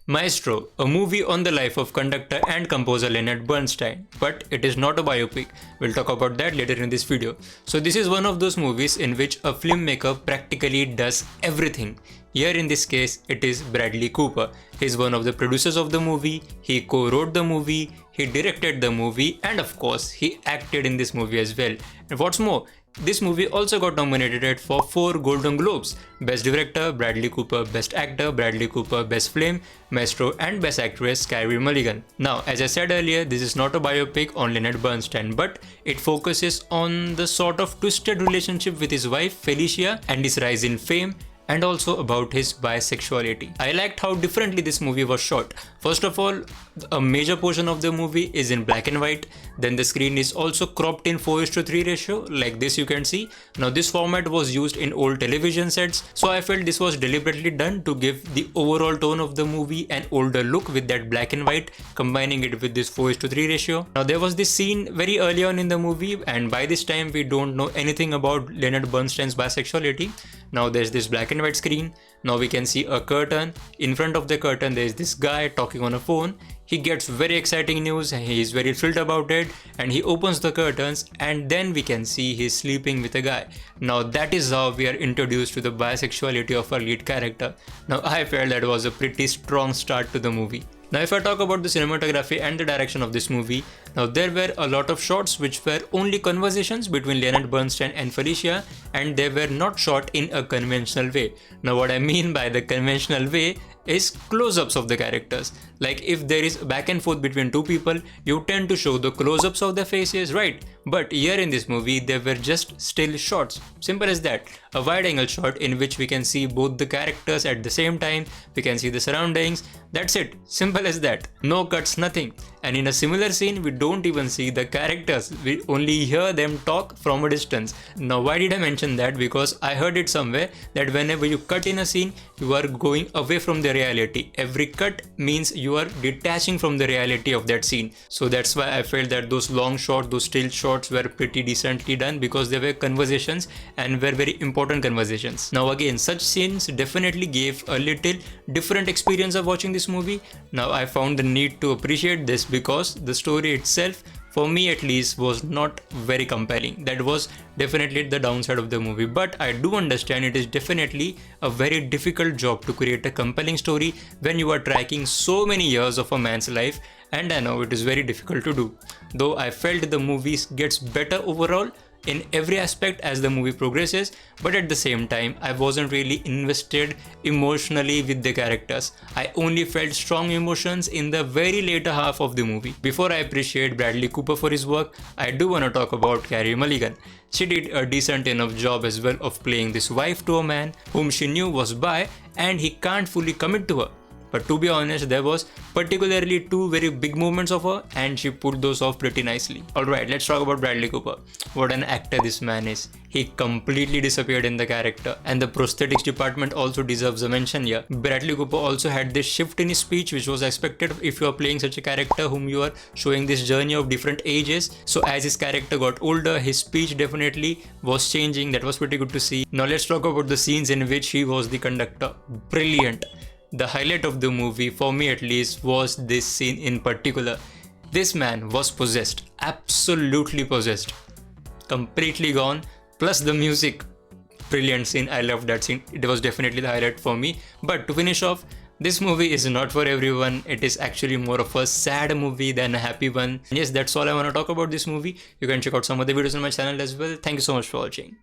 Maestro, a movie on the life of conductor and composer Leonard Bernstein, but it is not a biopic. We'll talk about that later in this video. So this is one of those movies in which a filmmaker practically does everything. Here in this case, it is Bradley Cooper. He's one of the producers of the movie, he co-wrote the movie, he directed the movie, and of course, he acted in this movie as well. And what's more, this movie also got nominated for 4 Golden Globes: Best Director, Bradley Cooper; Best Actor, Bradley Cooper; Best Film, Maestro; and Best Actress, Carey Mulligan. Now, as I said earlier, this is not a biopic on Leonard Bernstein, but it focuses on the sort of twisted relationship with his wife, Felicia, and his rise in fame, and also about his bisexuality. I liked how differently this movie was shot. First of all, a major portion of the movie is in black and white, then the screen is also cropped in 4:3 ratio, like this you can see. Now this format was used in old television sets, so I felt this was deliberately done to give the overall tone of the movie an older look with that black and white, combining it with this 4:3 ratio. Now there was this scene very early on in the movie, and by this time we don't know anything about Leonard Bernstein's bisexuality. Now there's this black and white screen. Now we can see a curtain. In front of the curtain there is this guy talking on a phone. He gets very exciting news, he is very thrilled about it, and he opens the curtains, and then we can see he's sleeping with a guy. Now that is how we are introduced to the bisexuality of our lead character. Now I felt that was a pretty strong start to the movie. Now if I talk about the cinematography and the direction of this movie, now there were a lot of shots which were only conversations between Leonard Bernstein and Felicia, and they were not shot in a conventional way. Now what I mean by the conventional way is close-ups of the characters. Like if there is back and forth between two people, you tend to show the close-ups of their faces, right? But here in this movie, there were just still shots. Simple as that. A wide-angle shot in which we can see both the characters at the same time, we can see the surroundings. That's it. Simple as that. No cuts, nothing. And in a similar scene, we don't even see the characters. We only hear them talk from a distance. Now why did I mention that? Because I heard it somewhere that whenever you cut in a scene, you are going away from the reality. Every cut means you are detaching from the reality of that scene. So that's why I felt that those long shots, those still shots were pretty decently done, because they were conversations and were very important conversations. Now again, such scenes definitely gave a little different experience of watching this movie. Now I found the need to appreciate this because the story itself, for me at least, was not very compelling. That was definitely the downside of the movie, but I do understand it is definitely a very difficult job to create a compelling story when you are tracking so many years of a man's life, and I know it is very difficult to do. Though I felt the movie gets better overall in every aspect as the movie progresses, but at the same time I wasn't really invested emotionally with the characters. I only felt strong emotions in the very later half of the movie. Before I appreciate Bradley Cooper for his work, I do want to talk about Carey Mulligan. She did a decent enough job as well of playing this wife to a man whom she knew was bi and he can't fully commit to her. But to be honest, there was particularly 2 very big moments of her, and she pulled those off pretty nicely. Alright, let's talk about Bradley Cooper. What an actor this man is. He completely disappeared in the character, and the prosthetics department also deserves a mention here. Bradley Cooper also had this shift in his speech which was expected if you are playing such a character whom you are showing this journey of different ages. So as his character got older, his speech definitely was changing. That was pretty good to see. Now let's talk about the scenes in which he was the conductor. Brilliant. The highlight of the movie, for me at least, was this scene in particular. This man was possessed, absolutely possessed, completely gone, plus the music. Brilliant scene, I loved that scene. It was definitely the highlight for me. But to finish off, this movie is not for everyone. It is actually more of a sad movie than a happy one. Yes, that's all I want to talk about this movie. You can check out some other videos on my channel as well. Thank you so much for watching.